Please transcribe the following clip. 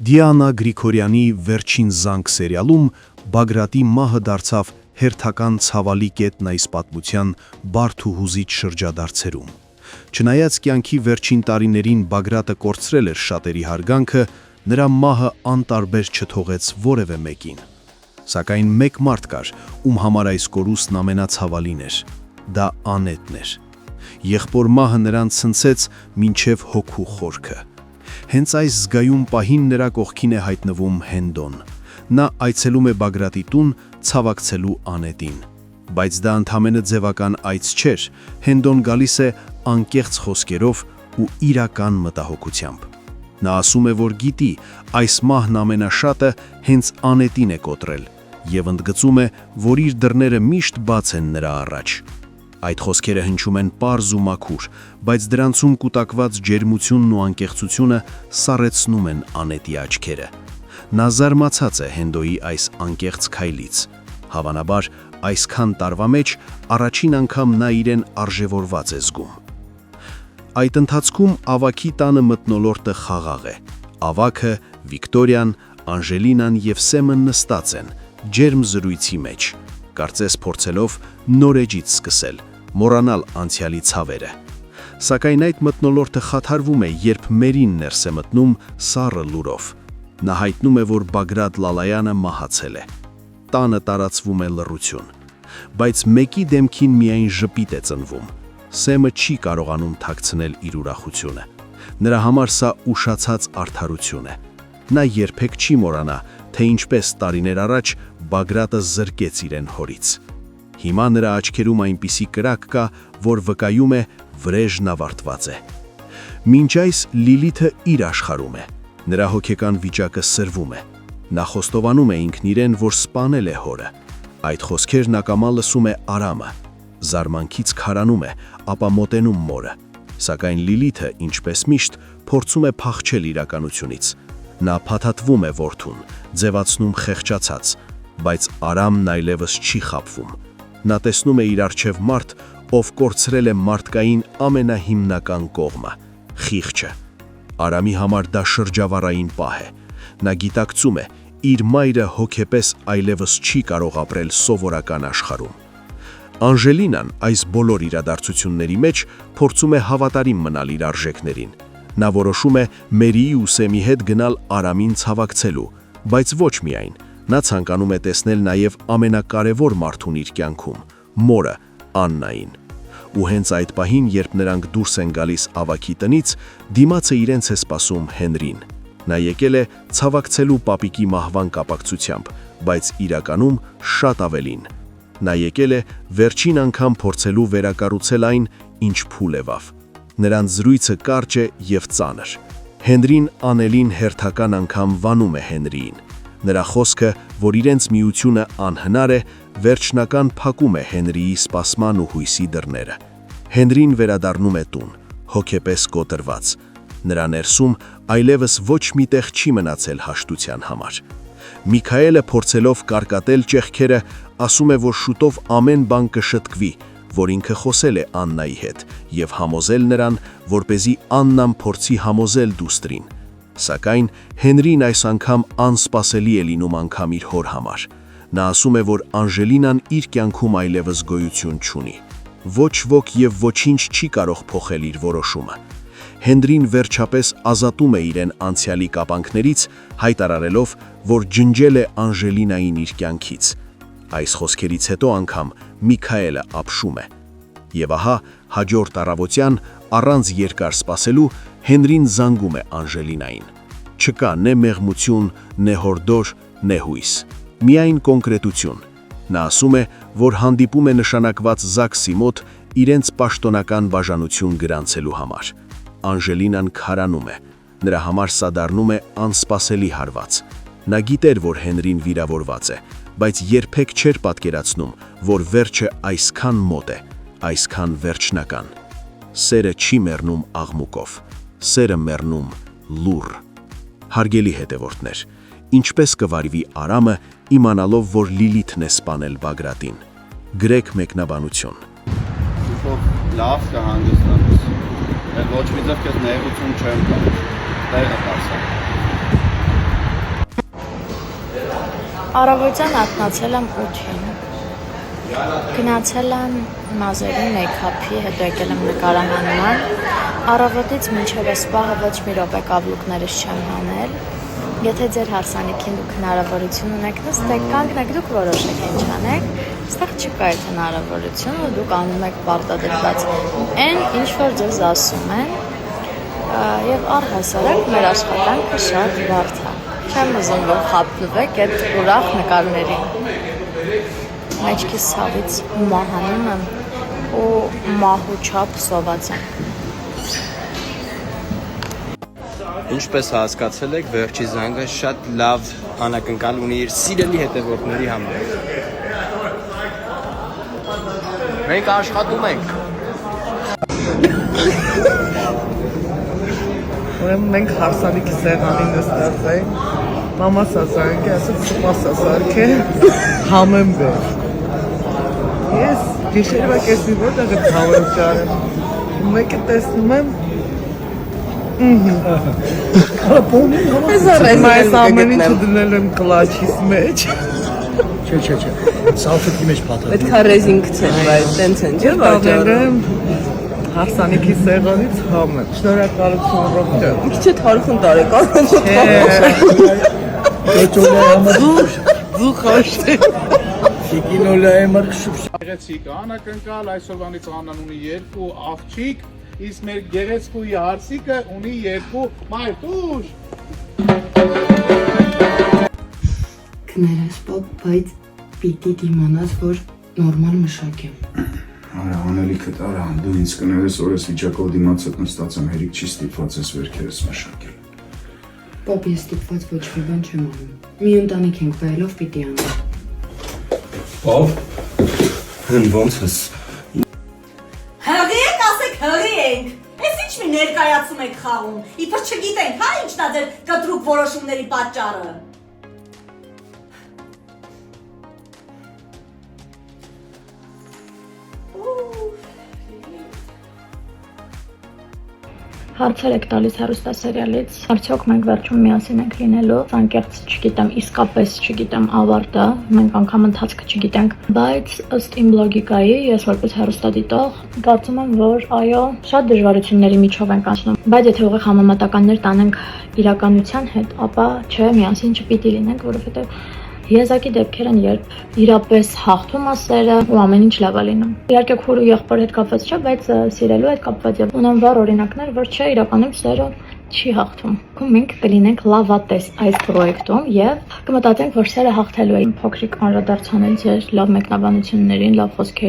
Դիանա Գրիգորյանի «Վերջին զանգ» սերիալում Բագրատի մահը դարձավ հերթական ցավալի կետն այս պատմության բարդ ու հուզիչ շրջադարձերում։ Չնայած կյանքի վերջին տարիներին Բագրատը կորցրել էր շատերի հարգանքը, նրա մահը անտարբեր չթողեց որևէ մեկին։ Սակայն մեկ մարդ կար, ում համար այս կորուստն ամենացավալին էր։ Դա Անետն էր։ Եղբոր մահը նրան ցնցեց մինչև հոգու խորքը։ Հենց այս զգայուն պահին նրա կողքին է հայտնվում Հենդոն։ Նա այցելում է Բագրատի տուն ցավակցելու Անետին։ Բայց դա ընդամենը ձևական այց չէր, Հենդոն գալիս է անկեղծ խոսքերով ու իրական մտահոգությամբ։ Նա ասում է, որ գիտի, այս մահն ամենաշատը հենց Անետին է կոտրել, եւ ընդգծում է, որ իր դռները միշտ բաց են նրա առաջ։ Այդ խոսքերը հնչում են պարզ ու մաքուր, բայց դրանցում կուտակված ջերմությունն ու անկեղծությունը սառեցնում են Անետի աչքերը։ Նա զարմացած է Հենդոյի այս անկեղծ քայլից։ Հավանաբար, այսքան տարվա մեջ առաջին անգամ նա իրեն արժևորված է զգում։ Այդ ընթացքում ավագի տանը մթնոլորտը խաղաղ է։ Ավագը, Վիկտորիան, Անժելինան եւ Սեմը նստած են, ջերմ զրույցի մեջ, կարծես փորձելով նոր էջից սկսել, մոռանալ անցյալի ցավերը։ Սակայն այդ մթնոլորտը խաթարվում է, երբ Մերին ներս է մտնում սառը լուրով։ Նա հայտնում է, որ Բագրատ Լալայանը մահացել է։ Տանը տարածվում է լռություն։ Բայց մեկի դեմքին միայն ժպիտ է ծնվում։ Սեմը չի կարողանում թաքցնել իր ուրախությունը։ Նրա համար սա ուշացած արդարություն է։ Նա երբեք չի մոռանա, թե ինչպես տարիներ առաջ Բագրատը զրկեց իրեն հորից։ Հիմա նրա աչքերում այնպիսի կրակ կա, որ վկայում է վրեժն ավարտված է։ Մինչ այս Լիլիթը իր աշխարհում է։ Նրա հոգեկան վիճակը սրվում է։ Նա խոստովանում է ինքն իրեն, որ սպանել է հորը։ Այդ խոսքերն ակամա լսում է Արամը։ Զարմանքից քարանում է, ապա մոտենում մորը։ Սակայն Լիլիթը, ինչպես միշտ, փորձում է փախչել իրականությունից։ Նա փաթաթվում է որդուն, ձևացնում խեղճացած, բայց Արամն այլևս չի խաբվում։ Նա տեսնում է իր առջև մարդ, ով կորցրել է մարդկային ամենահիմնական կողմը՝ խիղճը։ Արամի համար դա շրջավառային պահ է։ Նա գիտակցում է, իր մայրը հոգեպես այլևս չի կարող ապրել սովորական աշխարհում։ Անժելինան այս բոլոր իրադարձությունների մեջ փորձում է հավատարիմ մնալ իր արժեքներին։ Նա որոշում է Մերիի ու Սեմի հետ գնալ Արամին ցավակցելու, բայց ոչ միայն։ Նա ցանկանում է տեսնել նաև ամենակարևոր մարդուն իր կյանքում՝ մորը Աննային։ Ու հենց այդ պահին, երբ նրանք դուրս են գալիս ավագի տնից, դիմացը իրենց է սպասում Հենրին։ Նա եկել է ցավակցելու պապիկի մահվան կապակցությամբ, բայց իրականում շատ ավելին։ Նա եկել է վերջին անգամ փորձելու վերակառուցել այն, ինչ փուլ եղավ։ Նրանց զրույցը կարճ է եւ ծանր։ Հենրին Անելին հերթական անգամ վանում է Հենրիին։ Նրա խոսքը, որ իրենց միությունը անհնար է, վերջնական փակում է Հենրիի սպասման ու հույսի դռները։ Հենրին վերադառնում է տուն, հոգեպես կոտրված։ Նրա ներսում այլևս ոչ մի տեղ չի մնացել հաշտության համար։ Միքայելը փորձելով կարկատել ճեղքերը, ասում է, որ շուտով ամեն բան կշտկվի, որ ինքը խոսել է Աննայի հետ եւ համոզել նրան, որպեսզի Աննան փորձի համոզել դուստրին։ Սակայն Հենրին այս անգամ անսպասելի է լինում անգամ իր հոր համար։ Նա ասում է, որ Անժելինան իր կյանքում այլևս գոյություն չունի։ Ոչ ոք եւ ոչինչ չի կարող փոխել իր որոշումը։ Հենրին վերջապես ազատում է իրեն անցյալի կապանքներից, հայտարարելով, որ ջնջել է Անժելինային իր կյանքից։ Այս խոսքերից հետո անգամ Միքայելը ապշում է։ Եվ ահա հաջորդ առավոտյան, առանց երկար սպասելու, Հենրին զանգում է Անժելինային։ Չկա նե մեղմություն, նե հորդոր, նե հույս, միայն կոնկրետություն։ Նա ասում է, որ հանդիպում է նշանակված ԶԱԳՍ-ի մոտ իրենց պաշտոնական բաժանություն գրանցելու համար։ Անժելինան քարանում է։ Նրա համար սա դառնում է անսպասելի հարված։ Նա գիտեր, որ Հենրին վիրավորված է, բայց երբեք չէր պատկերացնում, որ վերջը այսքան մոտ է, այսքան վերջնական։ Սերը չի մեռնում աղմուկով, սերը մեռնում լուռ։ Հարգելի հետևորդներ, ինչպես կվարվի Արամը, իմանալով, որ Լիլիթն է սպանել Բագրատին։ Գրեք մեկնաբանություն։ Լավ կհանգստանաս, էլ ոչ մի ձև քեզ նեղություն չեմ տալու, տեղը տասա։ Առավոտյան արթնացել եմ 8-ին։ Գնացել եմ մազերի մեյքափի, հետո եկել եմ նկարահանման։ Առավոտից մինչև այսպահը ոչ մի րոպե կաբլուկներս չեմ հանել։ Եթե ձեր հարսանիքին դուք հնարավորություն ունեք նստեք, կանգնեք, դուք որոշեք ինչ անեք։ Այստեղ չկա այդ հնարավորությունը, դուք անում եք պարտադրված այն, ինչ որ ձեզ ասում են, եւ առհասարակ մեր աշխատանքը շատ բարդ է։ Չեմ ուզում, որ խաբնվեք այդ ուրախ նկարներին։ Մեջքիս ցավից մահանում եմ ու մահու չափ սոված եմ։ Ինչպես հասկացել եք, վերջի զանգը շատ լավ անակնկալ ունի իր սիրելի հետևորդների համար։ Մենք աշխատում ենք։ Ուրեմն մենք հարսանիքի սեղանին նստած ենք, մամաս ասանք է, ասաց սպաս ասանք է, համեմ բեր։ Ես գիշերվա կեսնի որտեղ եմ համեմ ճարեմ, մեկը տեսնում եմ, այս ամեն ինչը դնել եմ կլաչիս մեջ։ Չէ, սալֆետի մեջ փաթաթ։ Պետք է ռեզին գցել, բայց տենց են, չէ՞ վաճառը։ Հարսանիքի սեղանից համեմ, շնորհակալություն ռոբտը։ Մի քիչ թարքուն տարեկան։ Դու խոշտի։ Շիկինոլայի մարքշուպ։ Գեղեցիկ անակնկալ, այսօրվանից Աննան ունի 2 աղջիկ, իսկ մեր գեղեցկուի հարսիկը ունի 2 մայրտուշ։ Կներես պապ, բայց պիտի դիմանաս, որ նորմալ մշակ եմ։ Արա, անելիքդ արա, դու ինձ կներես, որ ես վիճակով դիմացդ նստած եմ, հերիք չի ստիպված ես վերքերս մշակել։ Պապ, ես ստիպված ոչ մի բան չեմ անում։ Մի ընտանիք ենք վայելով պիտի անեմ։ Պապ, ոնց ես։ Հղի եք, ասեք հղի ենք։ Ես ինչ մի ներկայացում եք խաղում։ Իբր չգիտենք, հա ինչն է ձեր կտրուկ որոշումների պատճառը։ Հարցեր եք տալիս հեռուստասերիալից, արդյոք մենք վերջում միասին ենք լինելու, անկեղծ չգիտեմ, իսկապես չգիտեմ ավարտը, մենք անգամ ընթացքը չգիտենք, բայց ըստ իմ լոգիկայի, ես որպես հեռուստադիտող, կարծում եմ, որ այո, շատ դժվարությունների միջով ենք անցնում, բայց եթե ուղիղ համեմատականներ տանենք իրականության հետ, ապա չէ, միասին չպիտի լինենք, որովհետև Եզակի դեպքեր են, երբ իրապես հաղթում է սերը ու ամեն ինչ լավ է լինում։ Իհարկե քուր ու եղբոր հետ կապված չէ, բայց սիրելու հետ կապված է։ Ունեմ վառ օրինակներ, որ չէ, իրականում սերը չի հաղթում։ Մենք կլինենք լավատես այս պրոյեկտում եւ կմտածենք, որ սերը հաղթելու է։ Փոքրիկ անդրադարձ անել ձեր լավ մեկնաբանություններին, լավ խոսքերին։